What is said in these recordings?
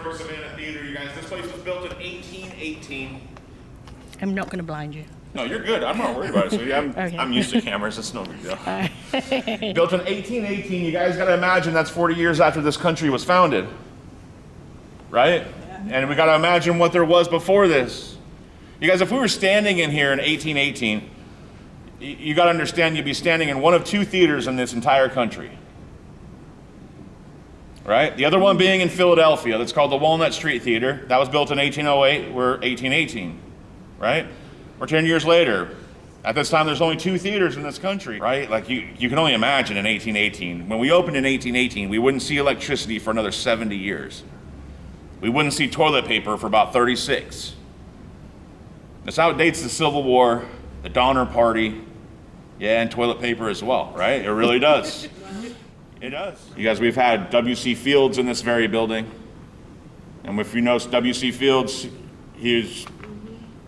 historic Savannah Theatre, you guys. This place was built in 1818. I'm not going to blind you. No, you're good. I'm not worried about it. So I'm used to cameras. It's no big deal. Built in 1818. You guys got to imagine that's 40 years after this country was founded. Right? Yeah. And we got to imagine what there was before this. You guys, if we were standing in here in 1818, you got to understand you'd be standing in one of two theaters in this entire country. Right? The other one being in Philadelphia. That's called the Walnut Street Theater. That was built in 1808. We're 1818. Right? Or 10 years later. At this time, there's only two theaters in this country, right? Like you can only imagine in 1818. When we opened in 1818, we wouldn't see electricity for another 70 years. We wouldn't see toilet paper for about 36. This outdates the Civil War, the Donner Party, yeah, and toilet paper as well, right? It really does. It does. You guys, we've had W.C. Fields in this very building. And if you know W.C. Fields, he's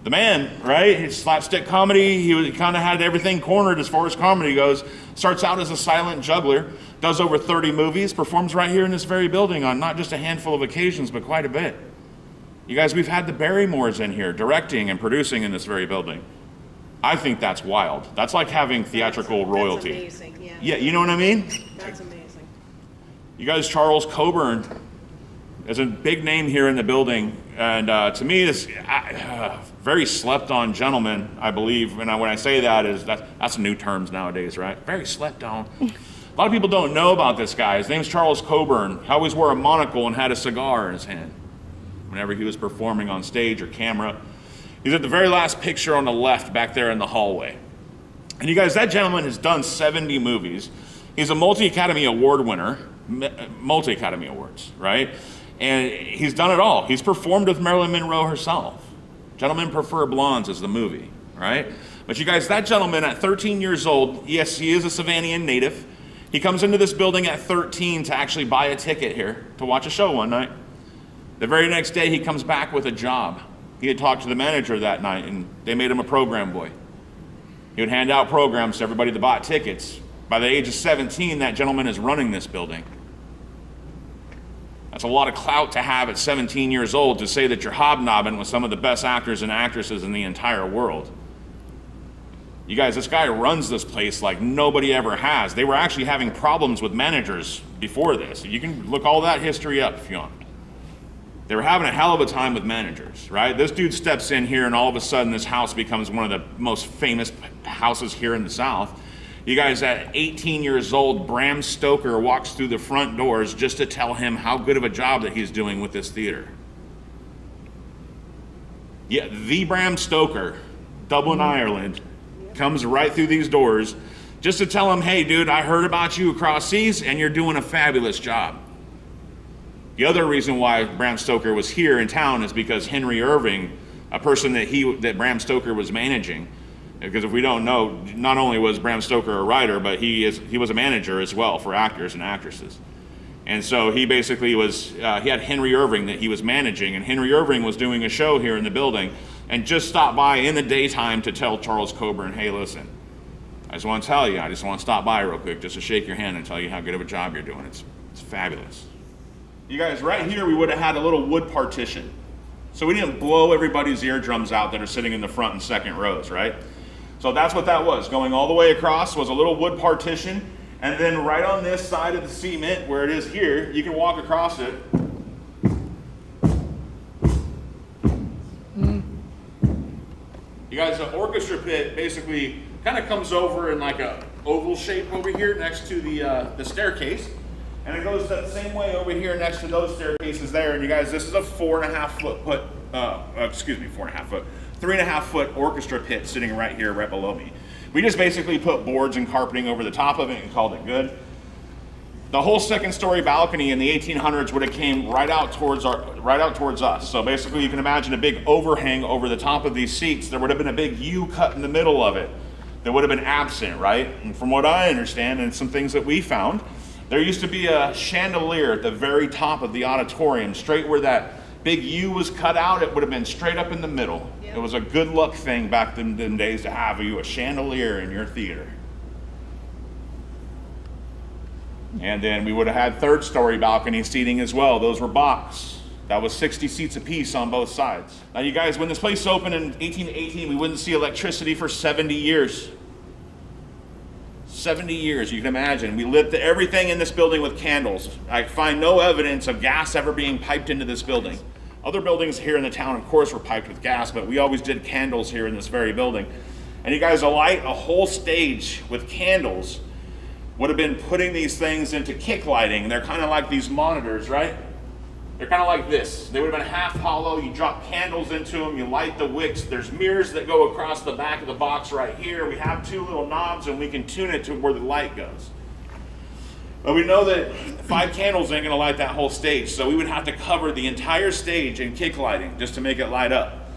the man, right? His slapstick comedy, he kind of had everything cornered as far as comedy goes. Starts out as a silent juggler, does over 30 movies, performs right here in this very building on not just a handful of occasions, but quite a bit. You guys, we've had the Barrymores in here directing and producing in this very building. I think that's wild. That's like having theatrical royalty. That's amazing, yeah. Yeah, you know what I mean? That's amazing. You guys, Charles Coburn is a big name here in the building, and to me, this very slept-on gentleman, I believe. And when I say that, that's new terms nowadays, right? Very slept-on. A lot of people don't know about this guy. His name's Charles Coburn. He always wore a monocle and had a cigar in his hand whenever he was performing on stage or camera. He's at the very last picture on the left back there in the hallway. And you guys, that gentleman has done 70 movies. He's a multi-Academy Award winner, multi-Academy Awards, right? And he's done it all. He's performed with Marilyn Monroe herself. Gentlemen Prefer Blondes is the movie, right? But you guys, that gentleman at 13 years old, yes, he is a Savannian native. He comes into this building at 13 to actually buy a ticket here to watch a show one night. The very next day, he comes back with a job. He had talked to the manager that night, and they made him a program boy. He would hand out programs to everybody that bought tickets. By the age of 17, that gentleman is running this building. That's a lot of clout to have at 17 years old to say that you're hobnobbing with some of the best actors and actresses in the entire world. You guys, this guy runs this place like nobody ever has. They were actually having problems with managers before this. You can look all that history up if you want. They were having a hell of a time with managers, right? This dude steps in here and all of a sudden this house becomes one of the most famous houses here in the South. You guys, at 18 years old, Bram Stoker walks through the front doors just to tell him how good of a job that he's doing with this theater. Yeah, the Bram Stoker, Dublin, Ireland, comes right through these doors just to tell him, hey, dude, I heard about you across seas and you're doing a fabulous job. The other reason why Bram Stoker was here in town is because Henry Irving, a person that Bram Stoker was managing, because if we don't know, not only was Bram Stoker a writer, but he was a manager as well for actors and actresses. And so he basically he had Henry Irving that he was managing, and Henry Irving was doing a show here in the building and just stopped by in the daytime to tell Charles Coburn, hey, listen, I just want to tell you, I just want to stop by real quick just to shake your hand and tell you how good of a job you're doing. It's fabulous. You guys, right here we would have had a little wood partition. So we didn't blow everybody's eardrums out that are sitting in the front and second rows, right? So that's what that was. Going all the way across was a little wood partition, and then right on this side of the cement where it is here, you can walk across it. You guys, the orchestra pit basically kind of comes over in like a oval shape over here next to the staircase. And it goes that same way over here next to those staircases there. And you guys, this is a 3.5 foot orchestra pit sitting right here, right below me. We just basically put boards and carpeting over the top of it and called it good. The whole second story balcony in the 1800s would have came right out towards us. So basically you can imagine a big overhang over the top of these seats. There would have been a big U cut in the middle of it that would have been absent, right? And from what I understand and some things that we found, there used to be a chandelier at the very top of the auditorium, straight where that big U was cut out. It would have been straight up in the middle. Yep. It was a good luck thing back in the days to have a chandelier in your theater. And then we would have had third story balcony seating as well. Those were box. That was 60 seats apiece on both sides. Now you guys, when this place opened in 1818, we wouldn't see electricity for 70 years. 70 years, you can imagine. We lit everything in this building with candles. I find no evidence of gas ever being piped into this building. Other buildings here in the town, of course, were piped with gas, but we always did candles here in this very building. And you guys, to light a whole stage with candles would have been putting these things into kick lighting. They're kind of like these monitors, right? They're kind of like this. They would have been half hollow. You drop candles into them, you light the wicks. There's mirrors that go across the back of the box right here. We have two little knobs and we can tune it to where the light goes. But we know that 5 candles ain't gonna light that whole stage, so we would have to cover the entire stage in kick lighting just to make it light up.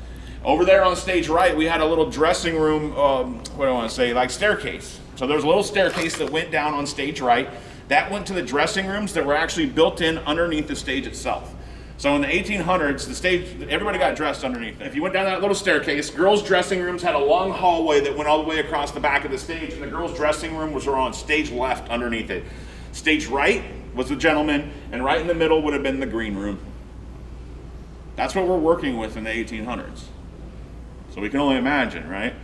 Over there on stage right, we had a little dressing room, what do I wanna say, like staircase. So there's a little staircase that went down on stage right. That went to the dressing rooms that were actually built in underneath the stage itself. So in the 1800s, the stage, everybody got dressed underneath it. If you went down that little staircase, girls' dressing rooms had a long hallway that went all the way across the back of the stage, and the girls' dressing room was on stage left underneath it. Stage right was the gentleman, and right in the middle would have been the green room. That's what we're working with in the 1800s. So we can only imagine, right?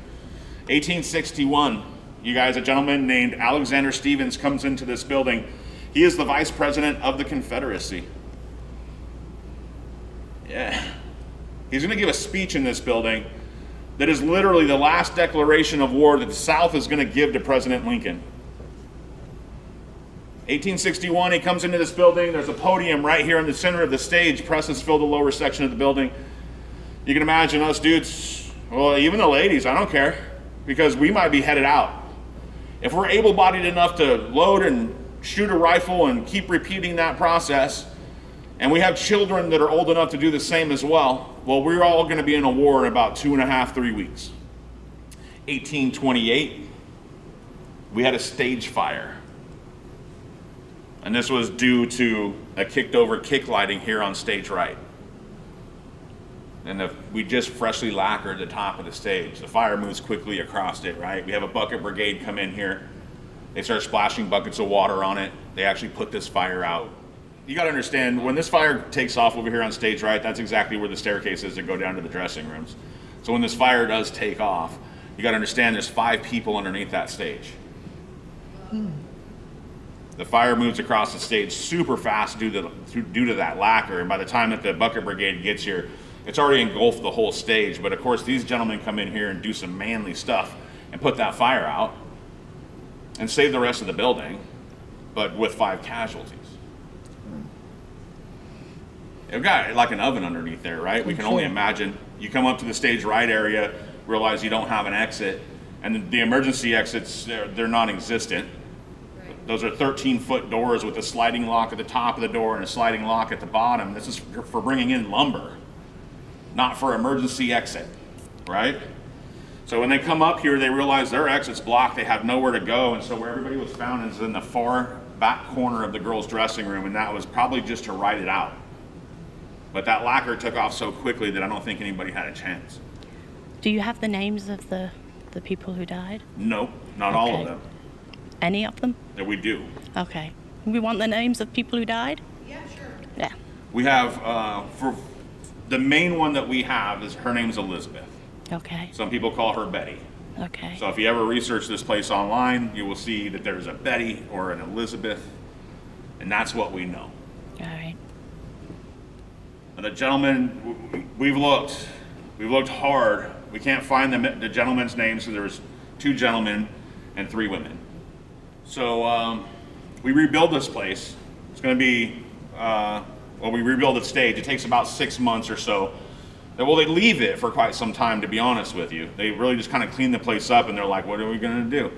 1861. You guys, a gentleman named Alexander Stevens comes into this building. He is the vice president of the Confederacy. Yeah. He's gonna give a speech in this building that is literally the last declaration of war that the South is gonna give to President Lincoln. 1861, he comes into this building. There's a podium right here in the center of the stage. Presses fill the lower section of the building. You can imagine us dudes, well, even the ladies, I don't care, because we might be headed out. If we're able-bodied enough to load and shoot a rifle and keep repeating that process, and we have children that are old enough to do the same as well, we're all gonna be in a war in about 2.5, 3 weeks. 1828, we had a stage fire. And this was due to a kicked over kick lighting here on stage right. And we just freshly lacquered the top of the stage. The fire moves quickly across it, right? We have a bucket brigade come in here. They start splashing buckets of water on it. They actually put this fire out. You gotta understand, when this fire takes off over here on stage right, that's exactly where the staircase is that go down to the dressing rooms. So when this fire does take off, you gotta understand there's 5 people underneath that stage. The fire moves across the stage super fast due to that lacquer, and by the time that the bucket brigade gets here, it's already engulfed the whole stage. But of course, these gentlemen come in here and do some manly stuff and put that fire out and save the rest of the building, but with 5 casualties. They've got like an oven underneath there, right? We can only imagine. You come up to the stage right area, realize you don't have an exit, and the emergency exits, they're non-existent. Those are 13-foot doors with a sliding lock at the top of the door and a sliding lock at the bottom. This is for bringing in lumber, not for emergency exit, right? So when they come up here, they realize their exit's blocked. They have nowhere to go, and so where everybody was found is in the far back corner of the girls' dressing room, and that was probably just to ride it out. But that lacquer took off so quickly that I don't think anybody had a chance. Do you have the names of the people who died? Nope, not all of them. Any of them? That we do. Okay. We want the names of people who died? Yeah, sure. Yeah. We have, for the main one that we have is, her name's Elizabeth. Okay. Some people call her Betty. Okay. So if you ever research this place online, you will see that there's a Betty or an Elizabeth, and that's what we know. All right. And the gentleman, we've looked hard. We can't find the gentleman's name, so there's 2 gentlemen and 3 women. So we rebuild this place. It's going to be, we rebuild the stage. It takes about 6 months or so. Well, they leave it for quite some time, to be honest with you. They really just kind of clean the place up, and they're like, what are we going to do?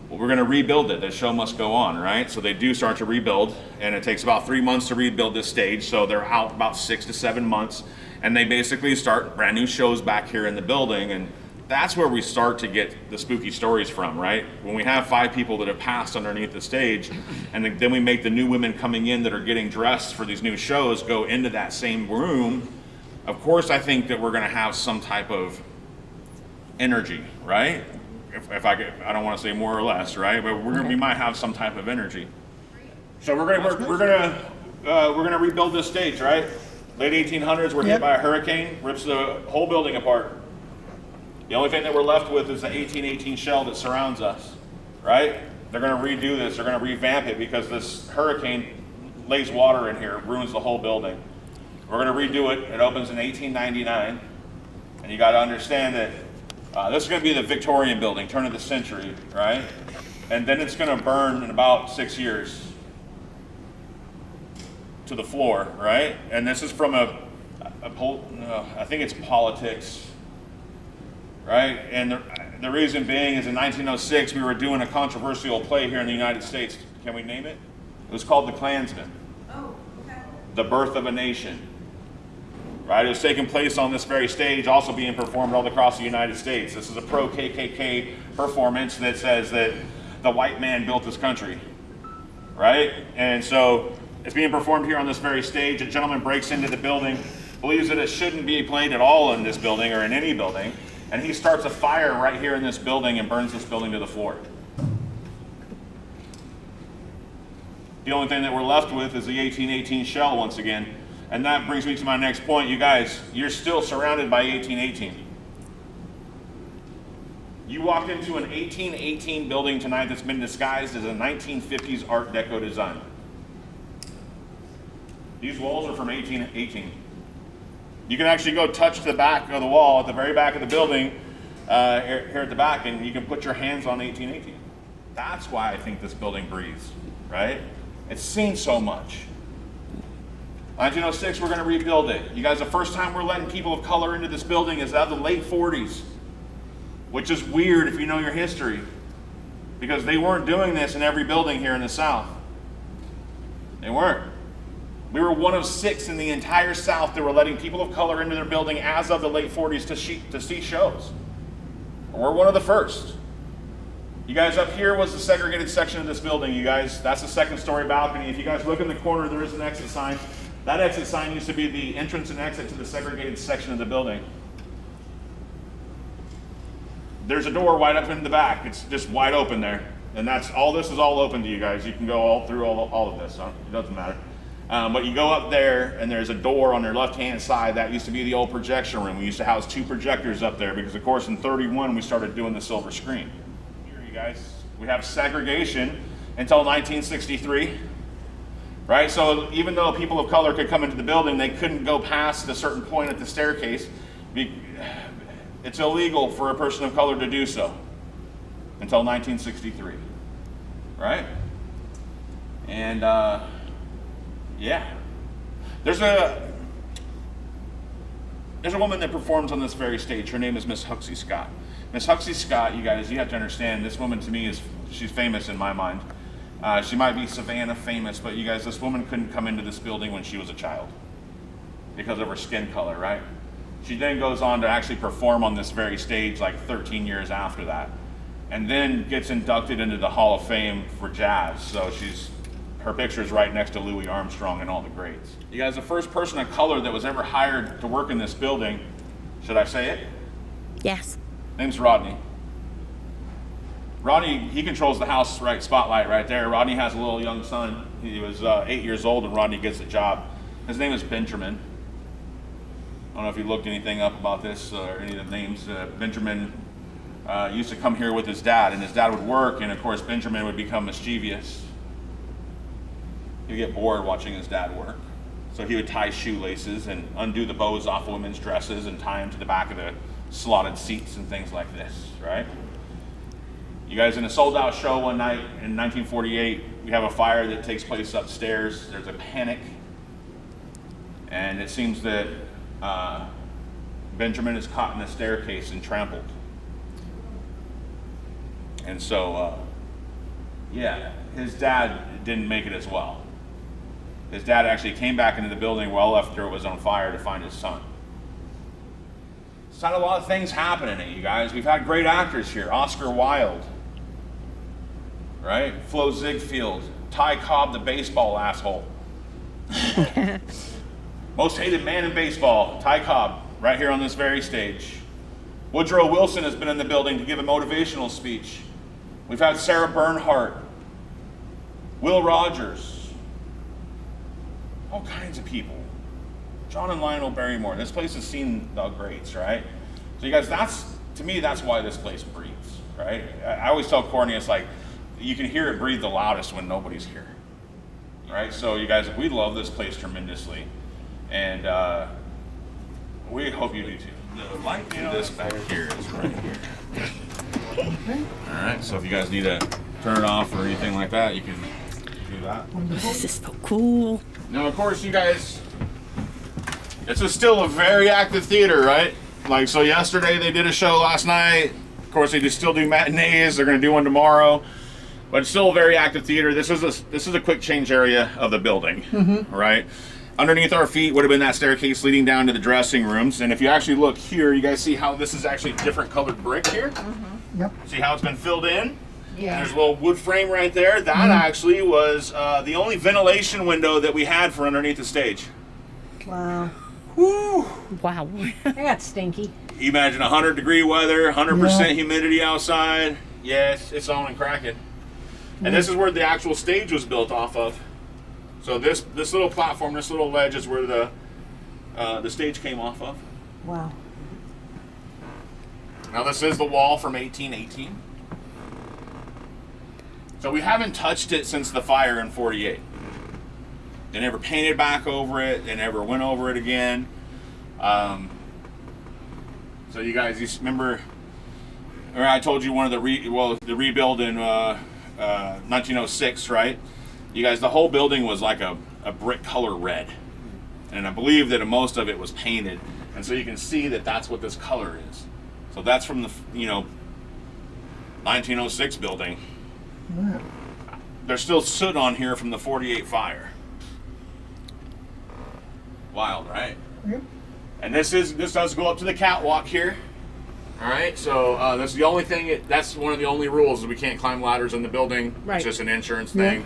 Well, we're going to rebuild it. The show must go on, right? So they do start to rebuild, and it takes about 3 months to rebuild this stage. So they're out about 6 to 7 months, and they basically start brand new shows back here in the building. And that's where we start to get the spooky stories from, right? When we have 5 people that have passed underneath the stage, and then we make the new women coming in that are getting dressed for these new shows go into that same room. Of course, I think that we're going to have some type of energy, right? If I don't want to say more or less, right? But we might have some type of energy. So we're gonna rebuild this stage, right? Late 1800s, we're hit by a hurricane, rips the whole building apart. The only thing that we're left with is the 1818 shell that surrounds us, right? They're going to redo this. They're going to revamp it because this hurricane lays water in here, ruins the whole building. We're going to redo it. It opens in 1899. And you got to understand that this is going to be the Victorian building, turn of the century, right? And then it's going to burn in about 6 years to the floor, right? And this is from I think it's politics, right? And the reason being is in 1906, we were doing a controversial play here in the United States. Can we name it? It was called The Klansman. Oh, okay. The Birth of a Nation. Right? It was taking place on this very stage, also being performed all across the United States. This is a pro-KKK performance that says that the white man built this country, right? And so it's being performed here on this very stage. A gentleman breaks into the building, believes that it shouldn't be played at all in this building or in any building, and he starts a fire right here in this building and burns this building to the floor. The only thing that we're left with is the 1818 shell once again. And that brings me to my next point. You guys, you're still surrounded by 1818. You walked into an 1818 building tonight that's been disguised as a 1950s Art Deco design. These walls are from 1818. You can actually go touch the back of the wall at the very back of the building here at the back, and you can put your hands on 1818. That's why I think this building breathes, right? It's seen so much. 1906, we're going to rebuild it. You guys, the first time we're letting people of color into this building is out of the late 40s, which is weird if you know your history, because they weren't doing this in every building here in the South. They weren't. We were one of 6 in the entire South that were letting people of color into their building as of the late 40s to see shows. We're one of the first. You guys, up here was the segregated section of this building, you guys. That's the second story balcony. If you guys look in the corner, there is an exit sign. That exit sign used to be the entrance and exit to the segregated section of the building. There's a door wide up in the back. It's just wide open there. And that's all. This is all open to you guys. You can go all through all of this. Huh? It doesn't matter. But you go up there, and there's a door on your left-hand side. That used to be the old projection room. We used to house 2 projectors up there because, of course, in 31, we started doing the silver screen. Here, you guys, we have segregation until 1963. Right, so even though people of color could come into the building, they couldn't go past a certain point at the staircase. It's illegal for a person of color to do so until 1963, right? And yeah, there's a woman that performs on this very stage. Her name is Miss Huxley Scott. Miss Huxley Scott, you guys, you have to understand, this woman to me she's famous in my mind. She might be Savannah famous, but you guys, this woman couldn't come into this building when she was a child because of her skin color, right? She then goes on to actually perform on this very stage like 13 years after that, and then gets inducted into the Hall of Fame for jazz. So her picture is right next to Louis Armstrong and all the greats. You guys, the first person of color that was ever hired to work in this building, should I say it? Yes. Name's Rodney. Rodney, he controls the house spotlight right there. Rodney has a little young son. He was 8 years old when Rodney gets the job. His name is Benjamin. I don't know if you looked anything up about this or any of the names. Benjamin used to come here with his dad, and his dad would work, and of course Benjamin would become mischievous. He'd get bored watching his dad work. So he would tie shoelaces and undo the bows off women's dresses and tie them to the back of the slotted seats and things like this, right? You guys, in a sold-out show one night in 1948, we have a fire that takes place upstairs. There's a panic, and it seems that Benjamin is caught in the staircase and trampled. And so, yeah, his dad didn't make it as well. His dad actually came back into the building well after it was on fire to find his son. It's not a lot of things happening, you guys. We've had great actors here. Oscar Wilde. Right? Flo Ziegfeld, Ty Cobb, the baseball asshole. Most hated man in baseball, Ty Cobb, right here on this very stage. Woodrow Wilson has been in the building to give a motivational speech. We've had Sarah Bernhardt, Will Rogers, all kinds of people. John and Lionel Barrymore. This place has seen the greats, right? So you guys, to me, that's why this place breathes, right? I always tell Courtney, it's like, you can hear it breathe the loudest when nobody's here, right? So you guys, we love this place tremendously, and we hope you do too. The light to this back here is right here. All right, so if you guys need to turn it off or anything like that, you can do that. This is so cool. Now, of course, you guys, still a very active theater, right? Like, so yesterday they did a show last night. Of course, they still do matinees. They're going to do one tomorrow. But it's still a very active theater. This is a quick change area of the building, right? Underneath our feet would have been that staircase leading down to the dressing rooms. And if you actually look here, you guys see how this is actually different colored brick here? Yep. See how it's been filled in? Yeah. There's a little wood frame right there. That actually was the only ventilation window that we had for underneath the stage. Wow. Woo! Wow. That's stinky. Imagine 100-degree weather, 100% humidity outside. Yeah, it's on and cracking. And this is where the actual stage was built off of. So this little platform, this little ledge is where the stage came off of. Wow. Now this is the wall from 1818. So we haven't touched it since the fire in 48. They never painted back over it. They never went over it again. So you guys, remember, or I told you one of the rebuild in 1906, right? You guys, the whole building was like a brick color red. And I believe that most of it was painted. And so you can see that that's what this color is. So that's from the, 1906 building. Wow. There's still soot on here from the 48 fire. Wild, right? Yep. And this does go up to the catwalk here. All right, so that's the only thing. That's one of the only rules is we can't climb ladders in the building. Right. It's just an insurance thing,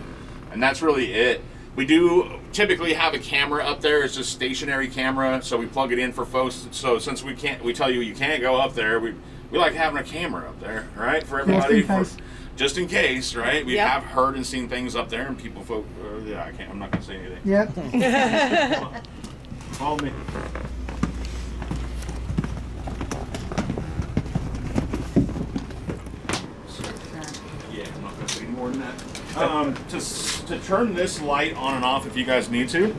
and that's really it. We do typically have a camera up there. It's just stationary camera, so we plug it in for folks. So since we tell you can't go up there. We like having a camera up there, right, for everybody. Just in case, right? We have heard and seen things up there, and people I'm not gonna say anything. Yep. Follow me. Yeah, I'm not gonna say any more than that. To turn this light on and off, if you guys need to,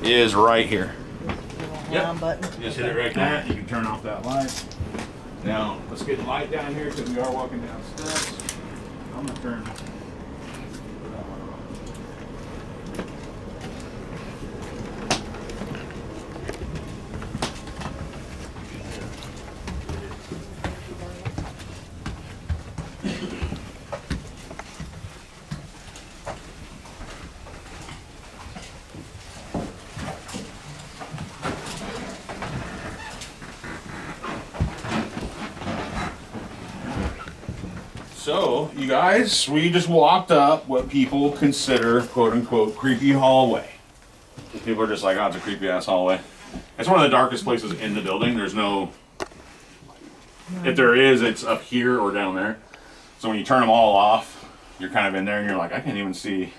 is right here. Round button. Just hit it right there. You can turn off that light. Now let's get the light down here because we are walking down steps. I'm gonna turn. So, you guys, we just walked up what people consider, quote unquote, creepy hallway. People are just like, oh, it's a creepy ass hallway. It's one of the darkest places in the building. There's no, if there is, it's up here or down there. So when you turn them all off, you're kind of in there and you're like, I can't even see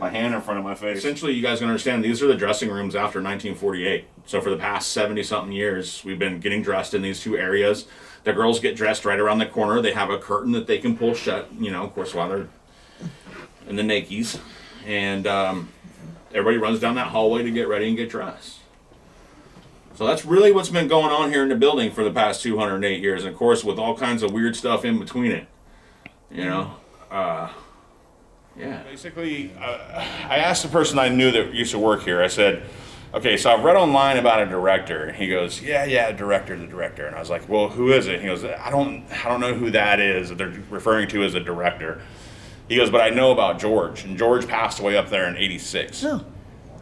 my hand in front of my face. Essentially, you guys can understand, these are the dressing rooms after 1948. So for the past 70-something years, we've been getting dressed in these two areas. The girls get dressed right around the corner. They have a curtain that they can pull shut, of course, while they're in the nakies. And everybody runs down that hallway to get ready and get dressed. So that's really what's been going on here in the building for the past 208 years. And of course, with all kinds of weird stuff in between it, Yeah. Basically, I asked the person I knew that used to work here, I said, okay, so I've read online about a director. And he goes, yeah, the director. And I was like, well, who is it? He goes, I don't know who that is that they're referring to as a director. He goes, but I know about George. And George passed away up there in 86. Oh.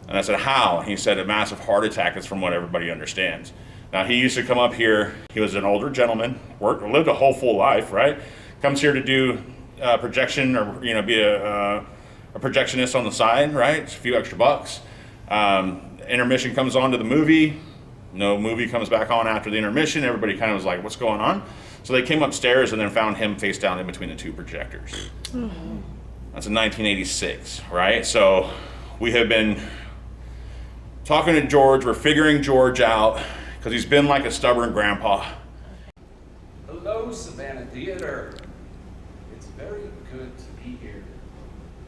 And I said, how? And he said, a massive heart attack is from what everybody understands. Now, he used to come up here. He was an older gentleman, lived a whole full life, right? Comes here to do projection or, be a projectionist on the side, right? It's a few extra bucks. Intermission comes on to the movie. No movie comes back on after the intermission. Everybody kind of was like, what's going on? So they came upstairs and then found him face down in between the two projectors. Mm-hmm. That's in 1986, right? So we have been talking to George. We're figuring George out because he's been like a stubborn grandpa. Hello, Savannah Theatre. It's very good to be here,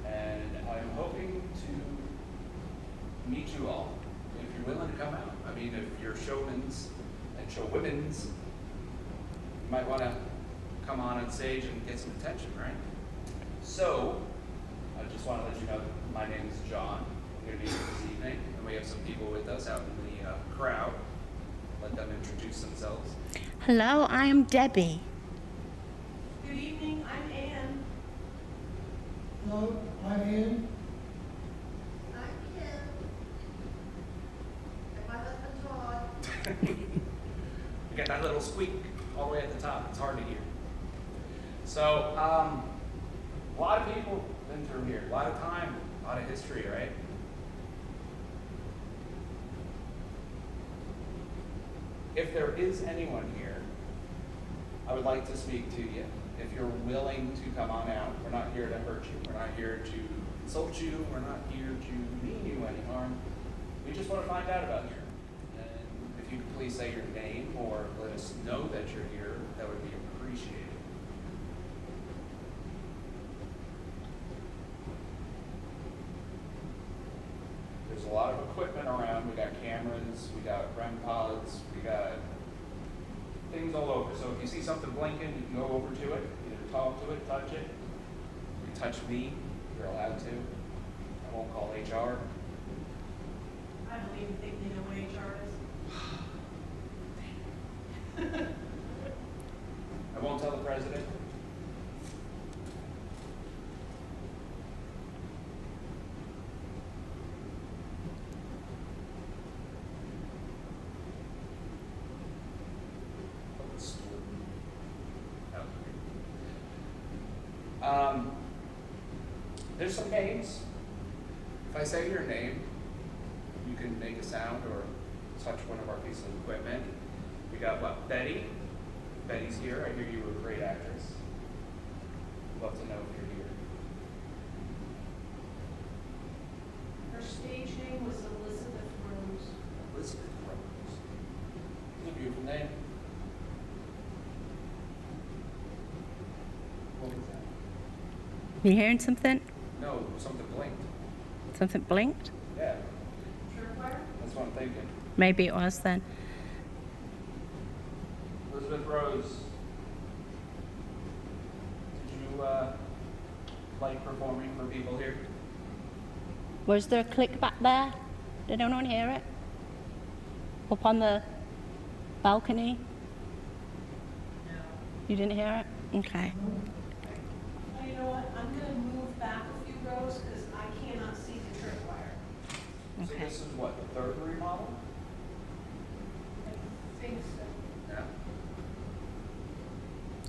and I'm hoping to meet you all if you're willing to come out. I mean, if you're showmans and showwomen's, you might want to come on stage and get some attention, right? So, I just want to let you know that my name is John. I'm going to be here this evening, and we have some people with us out in the crowd. Let them introduce themselves. Hello, I am Debbie. Good evening, I'm Ann. Hello, I'm Ian. I'm Kim. And my husband Todd. You got that little squeak all the way at the top. It's hard to hear. So, a lot of people been through here. A lot of time, a lot of history, right? If there is anyone here, I would like to speak to you. If you're willing to come on out, we're not here to hurt you. We're not here to insult you. We're not here to mean you any harm. We just want to find out about you. And if you could please say your name or let us know that you're here, that would be appreciated. There's a lot of equipment around. We got cameras, we got REM pods, we got things all over. So if you see something blinking, you can go over to it, either talk to it, touch it. You can touch me, you're allowed to. I won't call HR. I don't even think they know what HR is. I won't tell the president. There's some names. If I say your name, you can make a sound or touch one of our pieces of equipment. We got what? Betty. Betty's here. I hear you were a great actress. Love to know if you're here. Her stage name was Elizabeth Rose. Elizabeth Rose. It's a beautiful name. What was that? You hearing something? No, something blinked. Something blinked? Yeah, Surefire? that's what I'm thinking. Maybe it was then. Elizabeth Rose, did you like performing for people here? Was there a click back there? Did anyone hear it? Up on the balcony? No. You didn't hear it? Okay. Oh, you know what? I'm gonna move back a few rows because I cannot see the tripwire. So Okay. this is what, the third remodel? I think so. Yeah.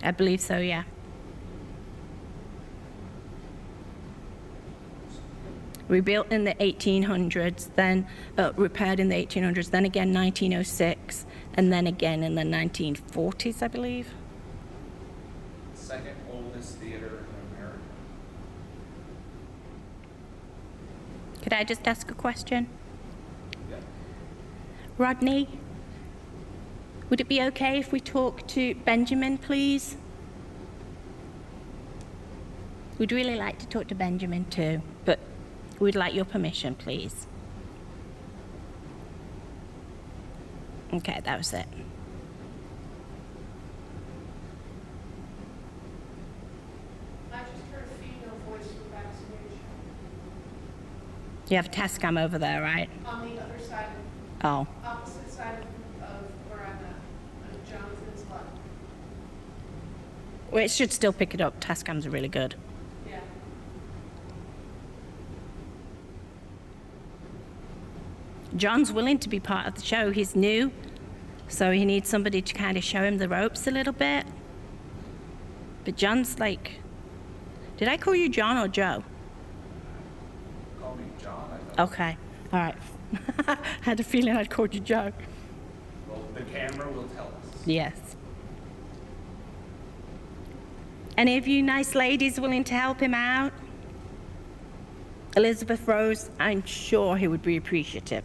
I believe so, yeah. Rebuilt in the 1800s, then repaired in the 1800s, then again 1906, and then again in the 1940s, I believe. Second oldest theater in America. Could I just ask a question? Yeah. Rodney, would it be okay if we talk to Benjamin, please? We'd really like to talk to Benjamin too, but we'd like your permission, please. Okay, that was it. I just heard a female voice from backstage You have a test cam over there, right? on the other side, Oh, opposite side of where I'm at, on Jonathan's left. well, it should still pick it up. Test cams are really good. Yeah. John's willing to be part of the show. He's new, so he needs somebody to kind of show him the ropes a little bit. But John's like, did I call you John or Joe? Call me John, I thought. Okay, all right. I had a feeling I'd called you Joe. Well, the camera will tell us. Yes. Any of you nice ladies willing to help him out? Elizabeth Rose, I'm sure he would be appreciative.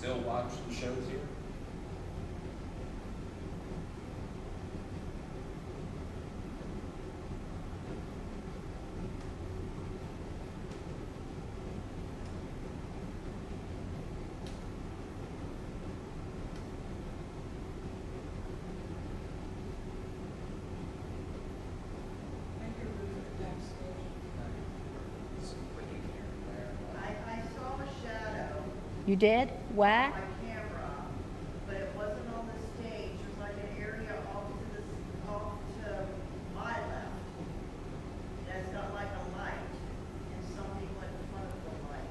still watch the shows here? I saw a shadow You did? Where? on my camera, but it wasn't on the stage. It was like an area off to my left. That's got like a light, and something went in front of the light.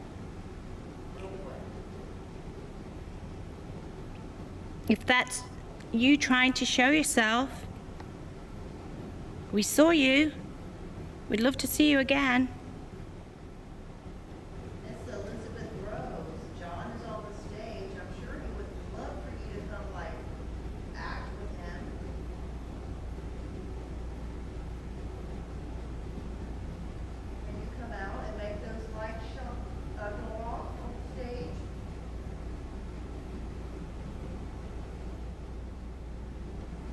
Real quick. If that's you trying to show yourself, we saw you. We'd love to see you again. It's Elizabeth Rose. John is on the stage. I'm sure he would love for you to come, like, act with him. Can you come out and make those lights go off on the stage?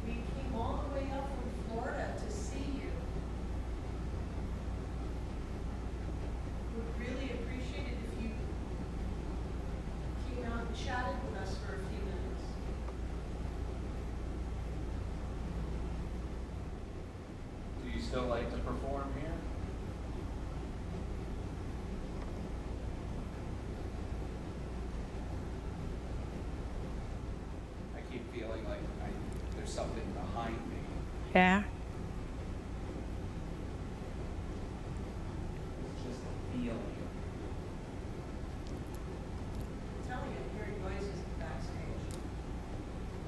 We came all the way up from Florida to see you. Would really appreciate it if you came out and chatted with us for a few minutes. Do you still like to perform here? I keep feeling like there's something behind me. Yeah. It's just a feeling. I'm telling you, I'm hearing noises backstage.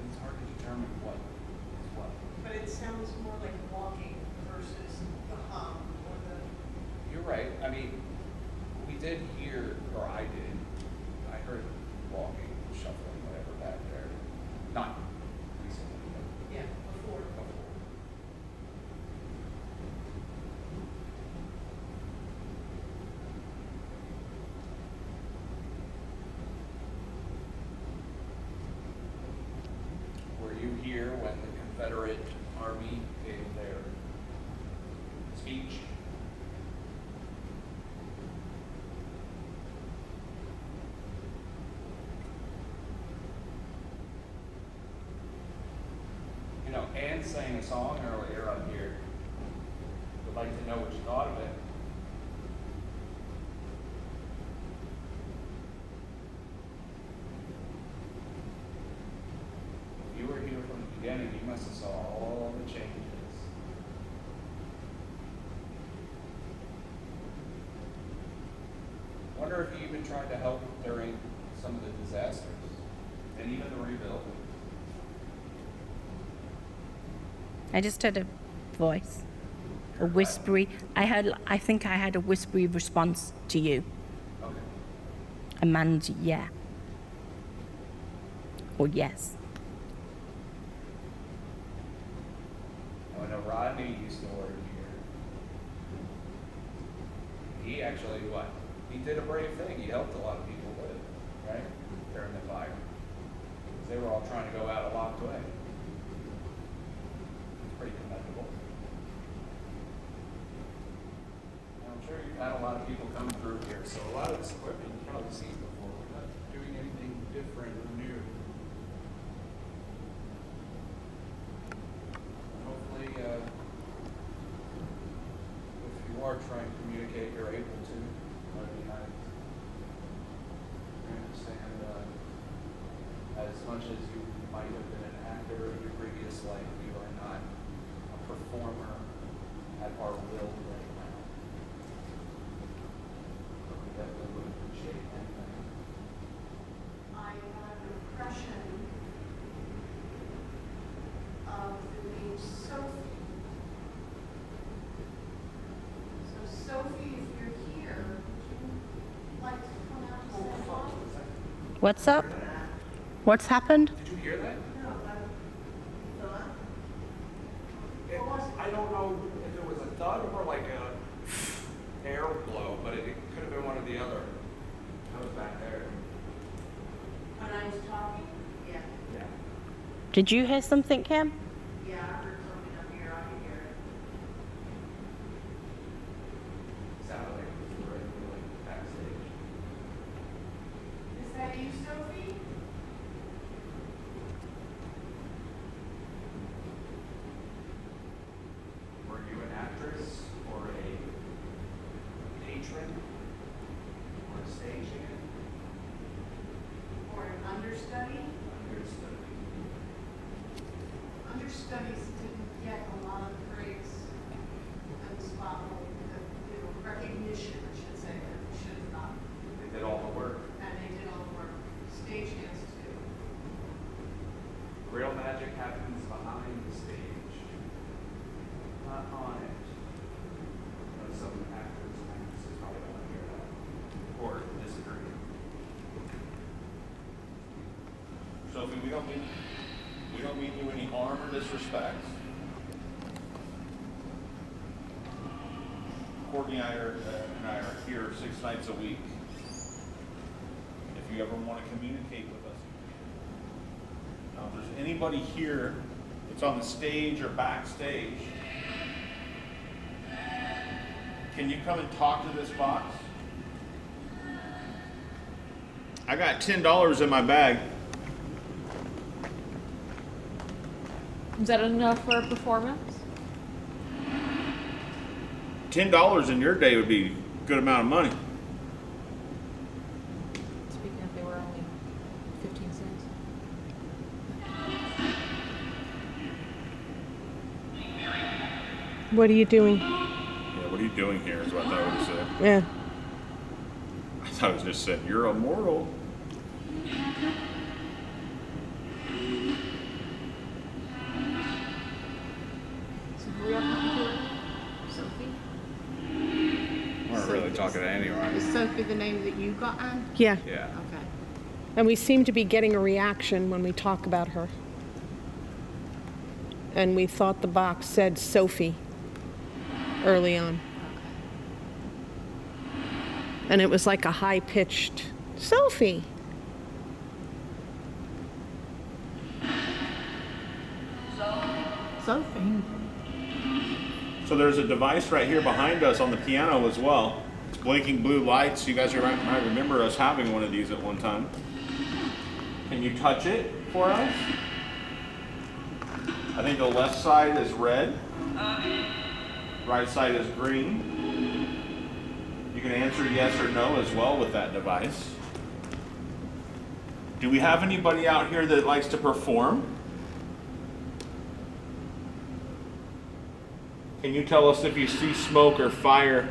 It's hard to determine what is what. But it sounds more like walking versus the hum or the. You're right. I mean, we did hear, or I did. I heard walking, shuffling, whatever back there. Not recently, but Yeah, before. before. Were you here when the Confederate Army gave their speech? You know, Anne sang a song earlier up here. Would like to know what you thought of it. If you were here from the beginning, you must have saw all the changes. Wonder if you even tried to help during some of the disasters and even the rebuilding. I just heard a voice, a whispery. I think I had a whispery response to you. Okay. A man's yeah. Or yes. I know Rodney used to work here. He actually, what? He did a brave thing. He helped a lot of people with it, right? During the fire. 'Cause they were all trying to go out a locked way. It's pretty commendable. Now, I'm sure you've had a lot of people come through here, so a lot of this equipment you've probably seen before. We're not doing anything different or new. Hopefully, if you are trying to communicate, you're able to. I mean, I understand as much as you might have been an actor in your previous life, you are not a performer at our will right now. But we definitely would appreciate anything. I got an impression of the name Sophie. So Sophie, if you're here, would you like to come out and say hi? What's up? What's happened? Did you hear that? I don't know if it was a thud or like a air blow, but it could have been one or the other. I was back there. And I was talking? Yeah. Did you hear something, Kim? Yeah, I heard something up here. I can hear it. Sounded like it was directly like backstage. Is that you, Sophie? Were you an actress or a patron or a stagehand? Or an understudy? Understudy. Understudies didn't get a lot of praise and spotlight, recognition, I should say, that we should have gotten. They did all the work. And they did all the work. Stagehands too. Real magic happens behind the stage, not on it. But some actors and actresses probably don't want to hear that or disagree. Sophie, we don't mean you any harm or disrespect. Courtney and I are here 6 nights a week. If you ever want to communicate with us. Now, if there's anybody here that's on the stage or backstage, can you come and talk to this box? I got $10 in my bag. Is that enough for a performance? $10 in your day would be a good amount of money. Speaking of, they were only 15 cents. What are you doing? Yeah, what are you doing here is what I thought it would have said. Yeah. I thought it was just said, you're immoral. So who are you talking to? Sophie? We're not really talking to anyone. Is Sophie the name that you got, Anne? Yeah. Yeah. Okay. And we seem to be getting a reaction when we talk about her. And we thought the box said Sophie early on. And it was like a high-pitched Sophie. Sophie. So there's a device right here behind us on the piano as well. It's blinking blue lights. You guys might remember us having one of these at one time. Can you touch it for us? I think the left side is red. Right side is green. You can answer yes or no as well with that device. Do we have anybody out here that likes to perform? Can you tell us if you see smoke or fire?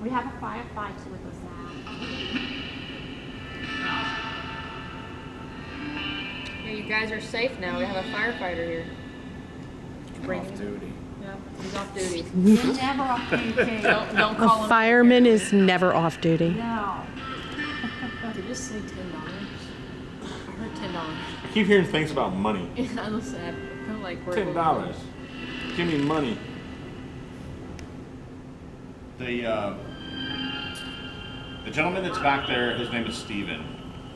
We have a firefighter with us now. Yeah, you guys are safe now. We have a firefighter here. Off duty. Yeah, he's off duty. He's never off duty. Don't call A him. fireman is never off duty. No. Did you just say $10? I heard $10. I keep hearing things about money. I listen, I feel like we're $10. Give me money. The gentleman that's back there, his name is Steven.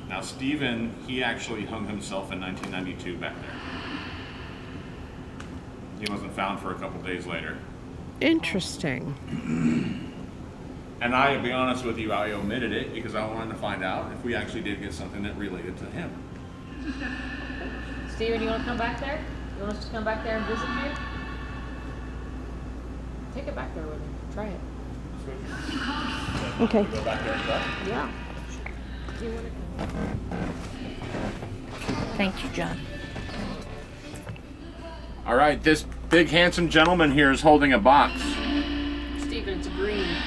Now Steven, he actually hung himself in 1992 back there. He wasn't found for a couple days later. Interesting. And I'll be honest with you, I omitted it because I wanted to find out if we actually did get something that related to him. Steven, you want to come back there? You want us to come back there and visit you? Take it back there with you. Try it. Okay. Go back there and try. Yeah. Do you want to come? Thank you, John. All right, this big handsome gentleman here is holding a box. Steven, it's green.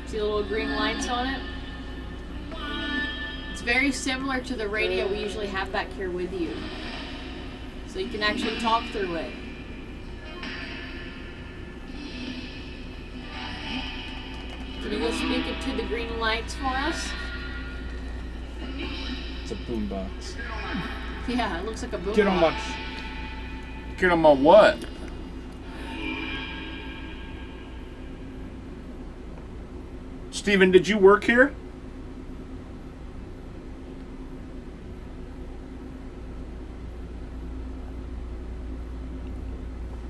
See the little green lights on it? It's very similar to the radio we usually have back here with you. So you can actually talk through it. Can you go speak it to the green lights for us? It's a boombox. Yeah, it looks like a boom Get on box. box. Get on my what? Steven, did you work here?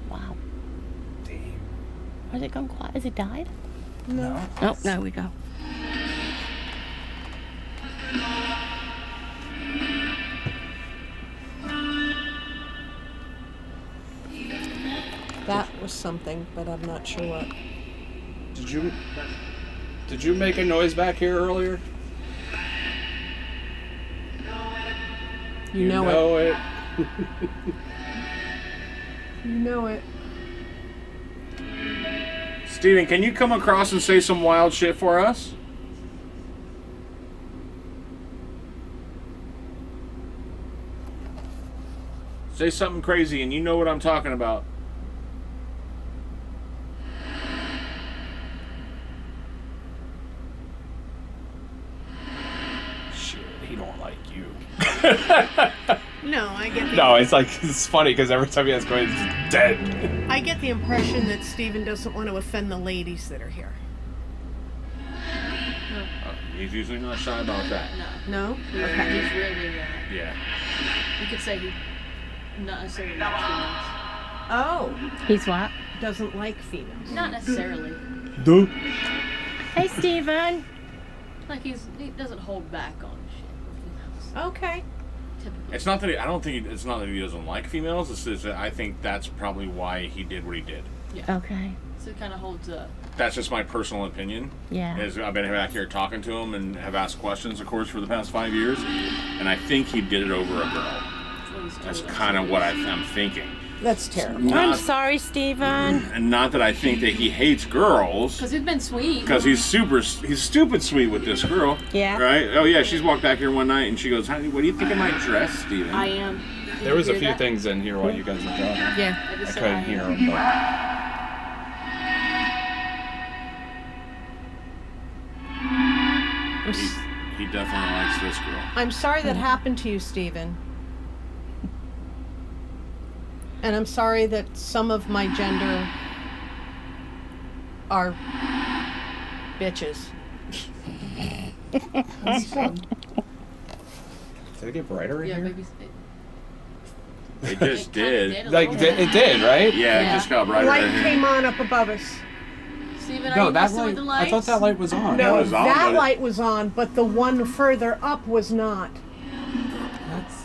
Wow. Has it gone quiet? Has it died? No. Oh, there we go. That was something, but I'm not sure what. Did you make a noise back here earlier? You know it. it. You know it. Steven, can you come across and say some wild shit for us? Say something crazy and you know what I'm talking about. Shit, he don't like you. No, I get the No, it's funny because every time he has questions, he's dead. I get the impression that Stephen doesn't want to offend the ladies that are here. He's usually not shy about that. No. No? He's really, Yeah. you could say he not necessarily likes females. Oh, He's what? doesn't like females. Not necessarily. Hey, Steven. Like he doesn't hold back on shit with females. Okay. Typically. It's not that I don't think it's not that he doesn't like females. It's just that I think that's probably why he did what he did. Yeah. Okay. So it kind of holds a. That's just my personal opinion. Yeah. As I've been back here talking to him and have asked questions, of course, for the past 5 years, and I think he did it over a girl. That's kind of what I'm thinking. That's terrible. I'm sorry, Steven. And not that I think that he hates girls, Because he's been sweet. because he's stupid sweet with this girl. Yeah. Right? Oh yeah, she's walked back here one night and she goes, "Honey, what do you think of my dress, Steven?" I am. There was a Hear few that? things in here while you guys were talking. Yeah. I I just said couldn't I hear am. him, but He definitely likes this girl. I'm sorry that happened to you, Stephen. And I'm sorry that some of my gender are bitches. did it get brighter in Yeah, here? maybe. It just did. Like it did, right? Yeah, it Yeah. just got brighter Light in here. came on up above us. Steven, are No, you that messing light. with the I lights? thought that light was on. No, was on, that but it- light was on, but the one further up was not. That's...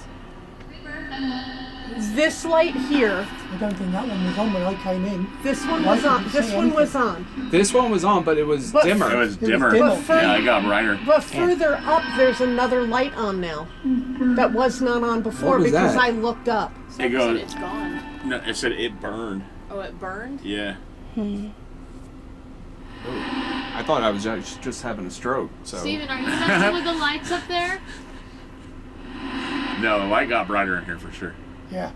This light here, I don't think that one was on when I came in. this one Why was on. didn't you This say one was anything? on. This one was on, but it was But- dimmer. It was dimmer. dimmer. Yeah, it got brighter. But further up, there's another light on now that was not on before What was because that? I looked up. It goes. It's gone. No, it said it burned. Oh, it burned? Yeah. I thought I was just having a stroke. So Steven, are you messing with the lights up there? No, the light got brighter in here for sure. Yeah.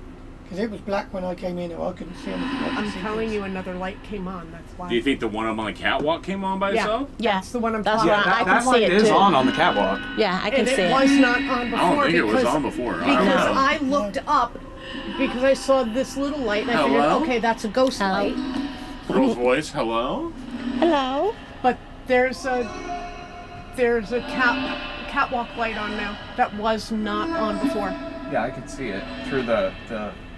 Because it was black when I came in, or I couldn't see anything. I'm telling you, another light came on. That's why. Do you think the one up on the catwalk came on by Yeah, itself? that's the one I'm That's talking right. about. I can that see light it is too. on the catwalk. Yeah, I can And see it it. was not on before I don't think it because, was on before. I because don't know. I looked up because I saw this little light and I figured, Hello? okay, that's a ghost Hello? light. Girl's voice, hello? Hello. But there's a catwalk light on now that was not on before. Yeah, I could see it through the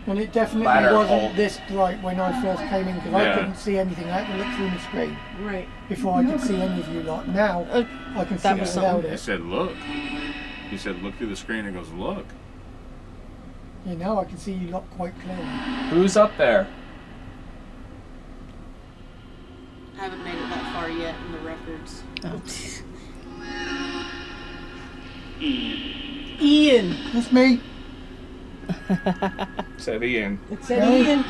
And it definitely Ladder wasn't hole. this bright when I first came in, because Yeah. I couldn't see anything. I had to look through the screen Right. before I could see any of you lot. Now, I can see that it was without something. He it. said, look. He said, look through the screen and goes, look. Yeah, now I can see you lot quite clearly. Who's up there? I haven't made it that far yet in the records. Ian. That's me. Said Ian. It said Hey. Ian.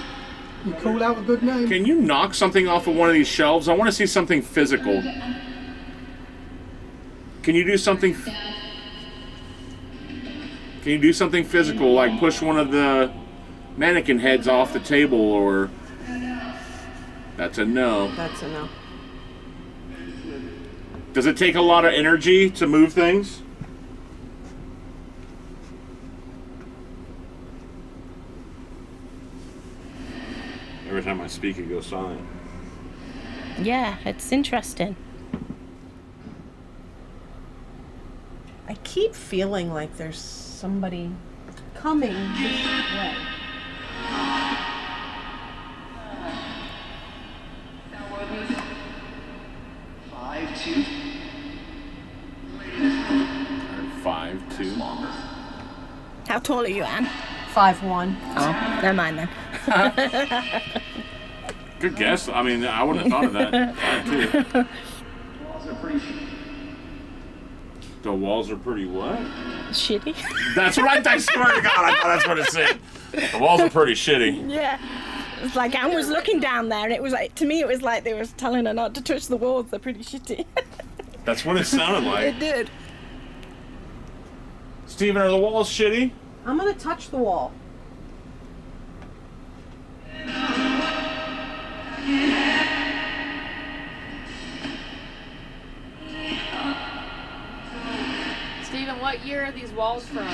You called out a good name. Can you knock something off of one of these shelves? I want to see something physical. Can you do something? Can you do something physical, like push one of the mannequin heads off the table, or? That's a no. That's a no. Does it take a lot of energy to move things? Every time I speak, it goes silent. Yeah, it's interesting. I keep feeling like there's somebody coming this way. Five, two. How tall are you, Anne? 5'1". Oh, never mind then. Good guess. I mean, I wouldn't have thought of that. 5'2". The walls are pretty what? Shitty. That's right. I swear to God, I thought that's what it said. The walls are pretty shitty. Yeah. It's like Anne was looking down there, and it was like, to me, it was like they were telling her not to touch the walls. They're pretty shitty. That's what it sounded like. It did. Steven, are the walls shitty? I'm gonna touch the wall. Steven, what year are these walls from?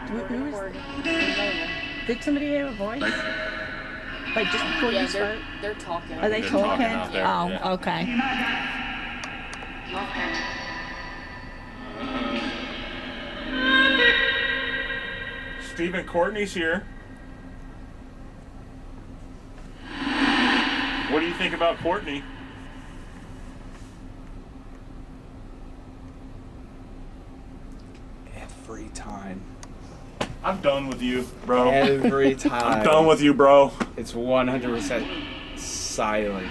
Who is, did somebody hear a voice? Like just before you spoke? They're talking. Are they They're talking? talking out there, Oh, yeah. okay. Stephen Courtney's here. What do you think about Courtney? Every time. I'm done with you, bro. Every time. I'm done with you, bro. It's 100% silent.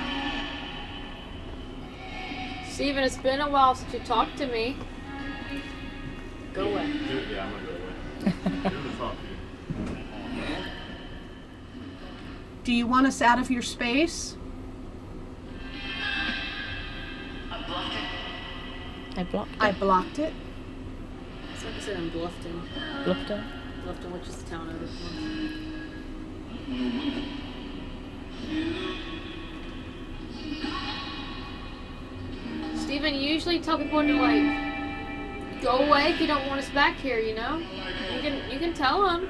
Steven, it's been a while since you talked to me. Go away. Yeah, I'm gonna go away. Do you want us out of your space? I blocked it. I blocked it. It's like I said in Bluffton. Bluffton. Bluffton, which is the town over Steven, you usually tell people to like go away if you don't want us back here, you know? You can tell them.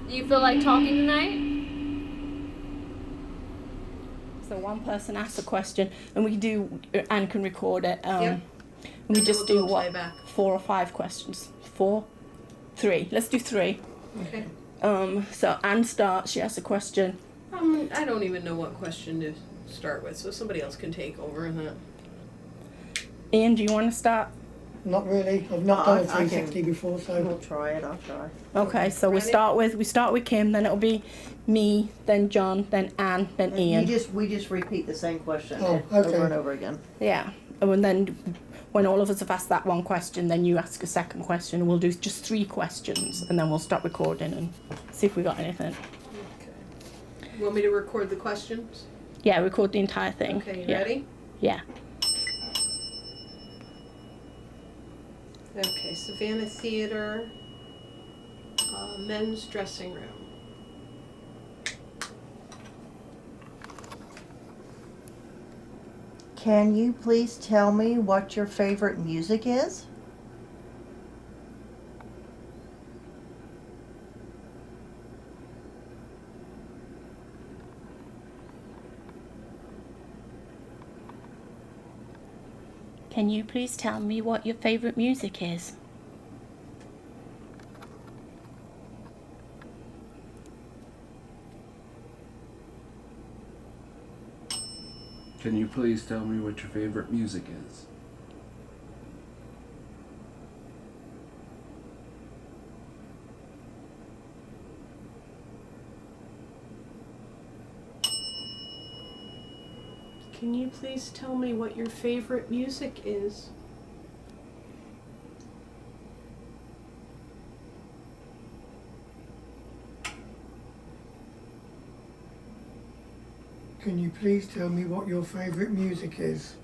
Do you feel like talking tonight? So one person asks a question, and we do, Anne can record it. Yep. And we just do what? playback. 4 or 5 questions. 4? 3. Let's do 3. Okay. So Anne starts, she asks a question. I don't even know what question to start with, so somebody else can take over in that. Ian, do you want to start? Not really. I've not done a 360 before, so. We'll try it, I'll try. Okay, so we Ready? start with Kim, then it'll be me, then John, then Anne, then Ian. We just repeat the same question Oh, okay. over and over again. Yeah. And then when all of us have asked that one question, then you ask a second question, and we'll do just 3 questions, and then we'll stop recording and see if we got anything. Okay. You want me to record the questions? Yeah, record the entire thing. Okay, you Yeah. ready? Yeah. Okay, Savannah Theatre, men's dressing room. Can you please tell me what your favorite music is? Can you please tell me what your favorite music is? Can you please tell me what your favorite music is? Can you please tell me what your favorite music is? Can you please tell me what your favourite music is?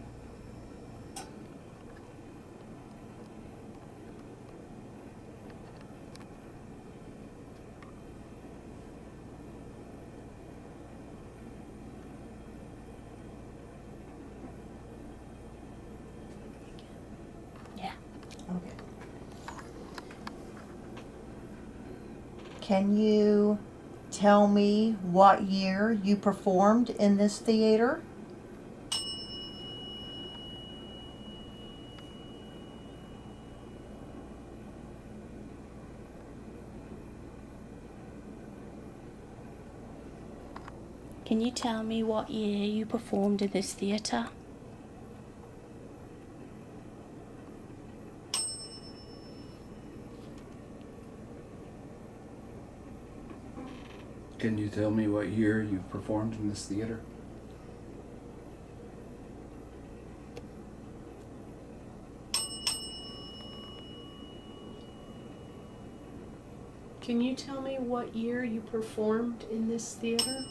Yeah. Okay. Can you tell me what year you performed in this theater? Can you tell me what year you performed in this theatre? Can you tell me what year you performed in this theater? Can you tell me what year you performed in this theater?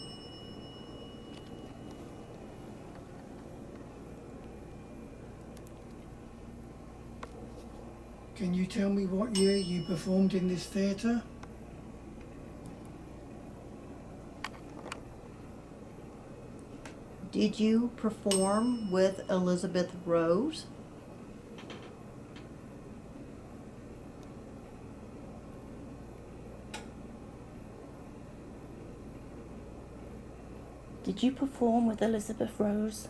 Can you tell me what year you performed in this theatre? Did you perform with Elizabeth Rose? Did you perform with Elizabeth Rose?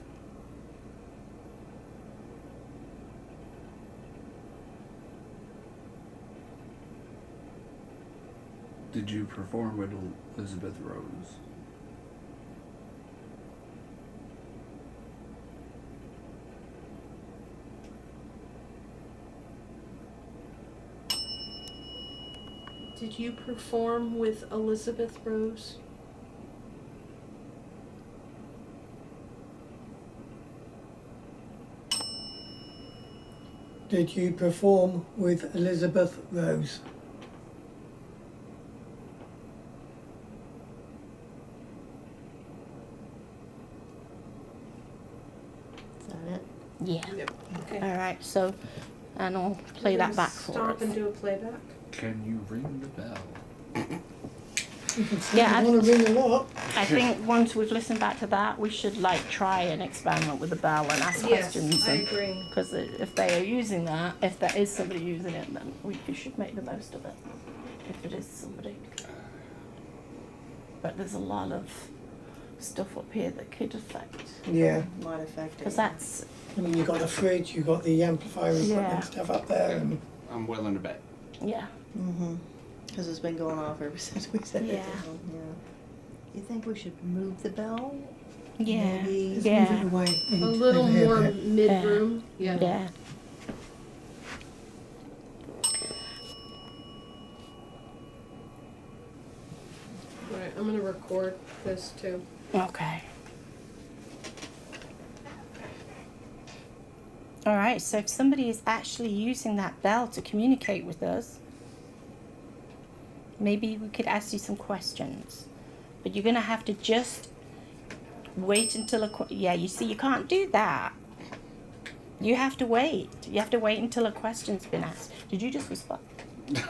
Did you perform with Elizabeth Rose? Did you perform with Elizabeth Rose? Did you perform with Elizabeth Rose? Is that it? Yeah. Yep. Okay. All right, so, and I'll play that back for Stop us. and do a playback. Can you ring the bell? Yeah, I want to ring a lot. I think once we've listened back to that, we should like try an experiment with the bell and ask questions. I agree. Because if they are using that, if there is somebody using it, then we should make the most of it. If it is somebody. But there's a lot of stuff up here that could affect. Yeah. Might affect it. Because that's, I mean, you've got the fridge, you've got the amplifier equipment Yeah. stuff up there. And I'm willing to bet. yeah. Mm-hmm. Because it's been going off ever since we said it. Yeah. Yeah. You think we should move the bell? Yeah. Maybe just Yeah. move it away. A little over here more a bit. mid-room. Yeah. Yeah. Alright, I'm gonna record this too. Okay. All right, so if somebody is actually using that bell to communicate with us, maybe we could ask you some questions. But you're going to have to just wait until yeah, you see, you can't do that. You have to wait. You have to wait until a question's been asked. Did you just respond?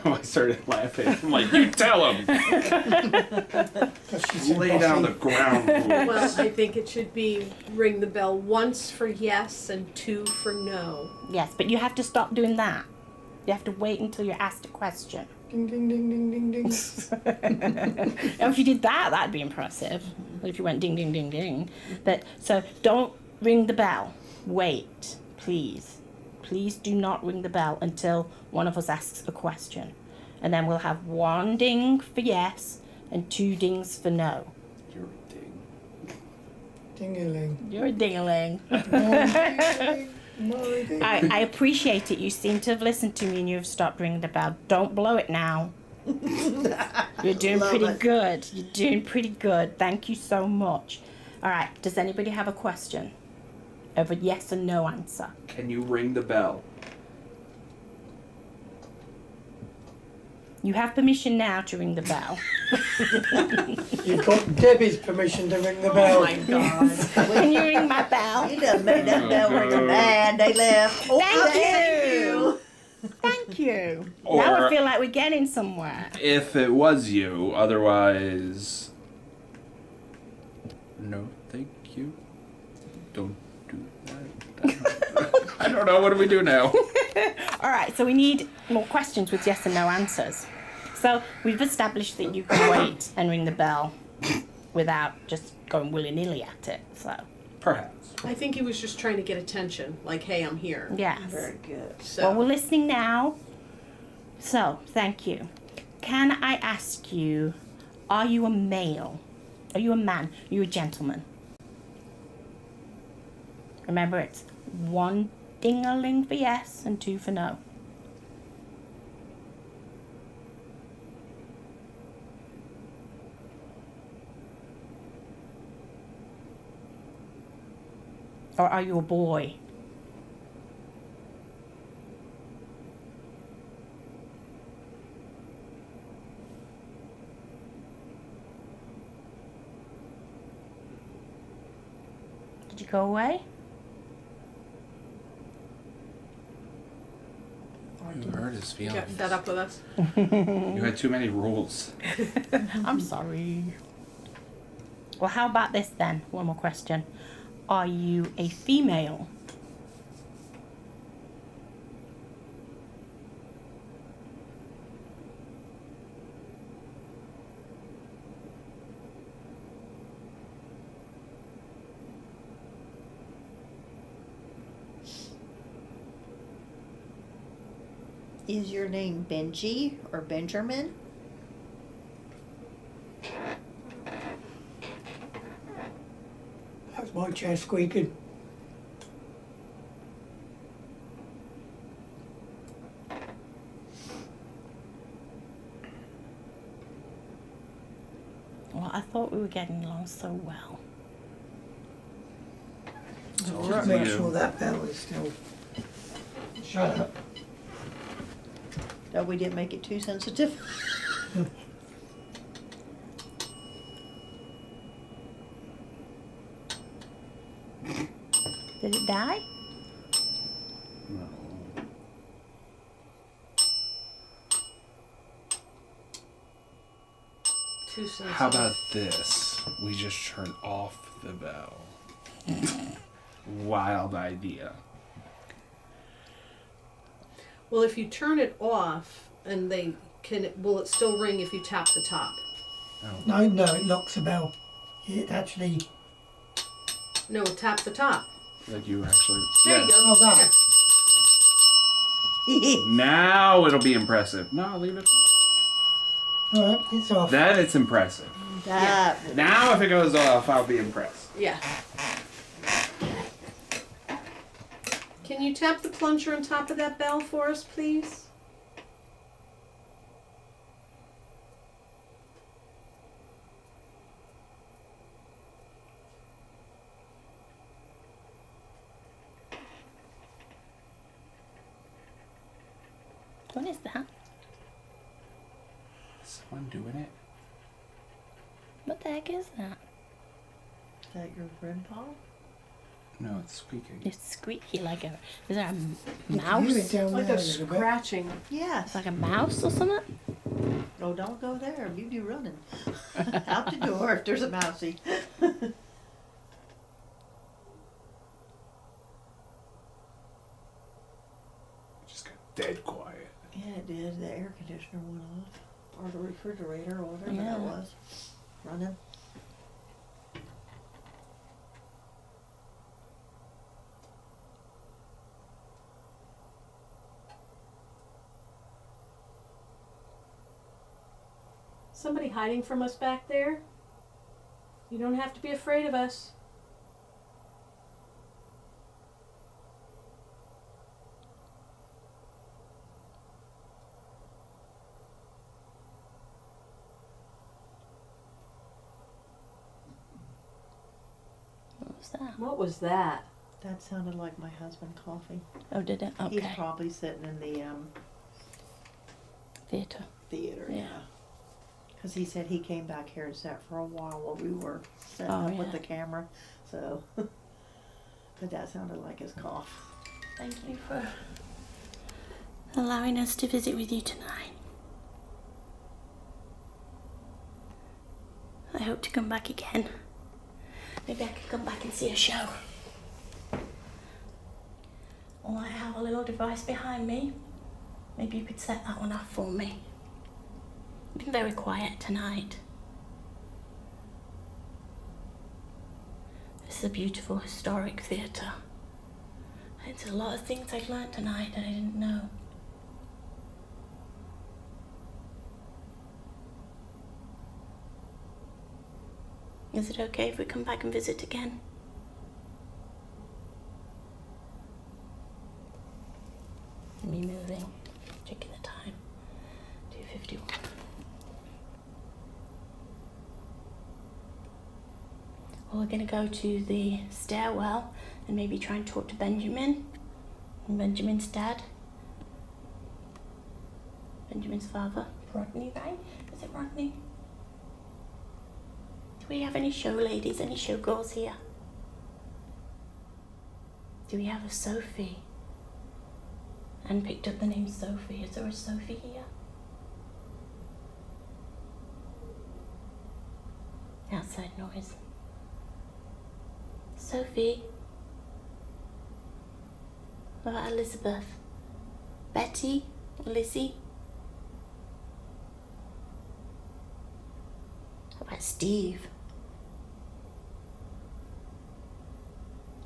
No, I started laughing. I'm like, you tell him! Lay down the ground rules. Well, I think it should be ring the bell once for yes and two for no. Yes, but you have to stop doing that. You have to wait until you're asked a question. Ding, ding, ding, ding, ding, ding. If you did that, that'd be impressive. If you went ding, ding, ding, ding. But so don't ring the bell. Wait, please. Please do not ring the bell until one of us asks a question. And then we'll have one ding for yes and two dings for no. You're a ding. Ding-a-ling. You're a ding-a-ling. Ding. I appreciate it. You seem to have listened to me and you've stopped ringing the bell. Don't blow it now. You're doing Love pretty it. good. You're doing pretty good. Thank you so much. All right. Does anybody have a question? Of a yes or no answer? Can you ring the bell? You have permission now to ring the bell. You've got Debbie's permission to ring the bell. Oh my God. Can you ring my bell? You done made that bell ring bad. They left. Oh, Thank you. Thank you. Now I Or- feel like we're getting somewhere. If it was you, otherwise... No, thank you. Don't do that. I don't know, what do we do now? All right, so we need more questions with yes and no answers. So we've established that you can wait and ring the bell without just going willy-nilly at it, so. Perhaps. I think he was just trying to get attention, like, hey, I'm here. Yes. Very good. So, Well, we're listening now. So, thank you. Can I ask you, are you a male? Are you a man? Are you a gentleman? Remember, it's 1 ding-a-ling for yes and 2 for no. Or are you a boy? Did you go away? You hurt his you feelings. got fed up with us? You had too many rules. I'm sorry. Well, how about this then? One more question. Are you a female? Is your name Benji or Benjamin? That was my chair squeaking. Well, I thought we were getting along so well. Just make sure that bell is still shut up. No, we didn't make it too sensitive. Did it die? No. Too sensitive. How about this? We just turn off the bell. Wild idea. Well, if you turn it off, and they can, will it still ring if you tap the top? No, it locks the bell. It actually. No, tap the top. Like you actually. There yeah. you go. Oh, that. Now it'll be impressive. No, leave it. Alright, it's off. Then it's impressive. That Now if it goes off, I'll be impressed. Yeah. Can you tap the plunger on top of that bell for us, please? What is that? Is someone doing it? What the heck is that? Is that your grandpa? No, it's squeaking. It's squeaky like a. Is that a You can hear it mouse? down Like there a little bit. scratching. Yes. It's like a mouse or something? Oh, don't go there. You be running. Out the door if there's a mousey. Just got dead quiet. Yeah, it did. The air conditioner went off. Or the refrigerator or whatever Yeah. that was. Running. Somebody hiding from us back there? You don't have to be afraid of us. What was that? What was that? That sounded like my husband coughing. Oh, did it? He's Okay. probably sitting in the Theatre. theater. Yeah. Because he said he came back here and sat for a while we were setting Oh, up with yeah. the camera. So, but that sounded like his cough. Thank you for allowing us to visit with you tonight. I hope to come back again. Maybe I could come back and see a show. Or I have a little device behind me. Maybe you could set that one off for me. been very quiet tonight. This is a beautiful historic theatre. There's a lot of things I've learned tonight that I didn't know. Is it okay if we come back and visit again? Me moving, checking the time, 2:51. Well, we're going to go to the stairwell and maybe try and talk to Benjamin and Benjamin's dad. Benjamin's father, Rodney, right? Is it Rodney? Do we have any show ladies, any show girls here? Do we have a Sophie? And picked up the name Sophie. Is there a Sophie here? Outside noise. Sophie. What about Elizabeth? Betty? Lizzie? What about Steve?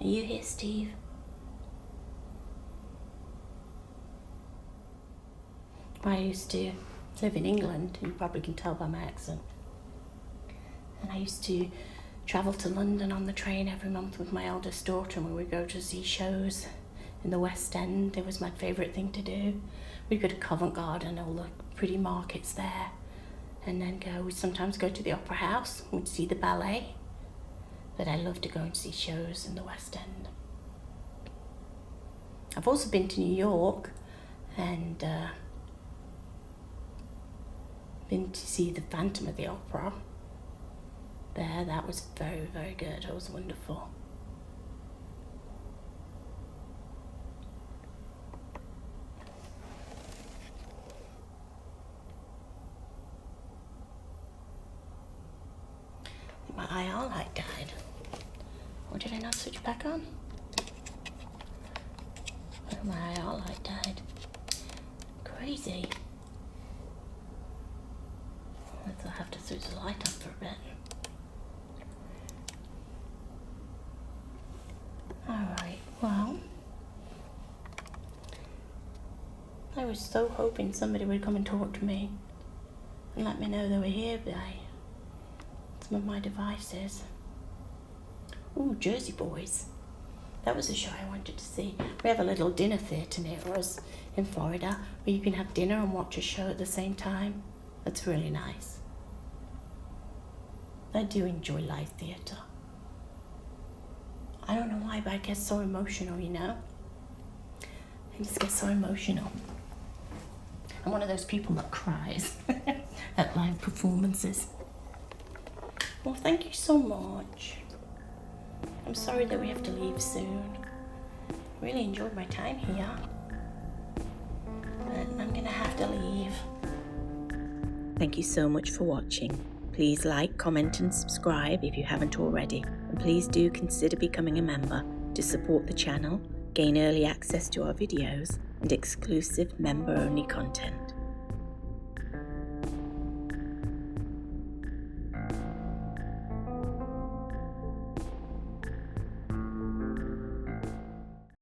Are you here, Steve? I used to live in England, you probably can tell by my accent. And I used to travel to London on the train every month with my eldest daughter, and we would go to see shows in the West End. It was my favourite thing to do. We'd go to Covent Garden, all the pretty markets there, and then we'd sometimes go to the Opera House, we'd see the ballet. But I love to go and see shows in the West End. I've also been to New York, and been to see the Phantom of the Opera there. That was very, very good. It was wonderful. My IR light died. Or did I not switch back on? Oh, my IR light died. Crazy. I'll have to switch the light on for a bit. Alright, well, I was so hoping somebody would come and talk to me and let me know they were here by some of my devices. Ooh, Jersey Boys. That was a show I wanted to see. We have a little dinner theatre near us in Florida where you can have dinner and watch a show at the same time. That's really nice. I do enjoy live theatre. I don't know why, but I get so emotional, you know? I just get so emotional. I'm one of those people that cries at live performances. Well, thank you so much. I'm sorry that we have to leave soon. Really enjoyed my time here. But I'm gonna have to leave. Thank you so much for watching. Please like, comment and subscribe if you haven't already. And please do consider becoming a member to support the channel, gain early access to our videos and exclusive member-only content.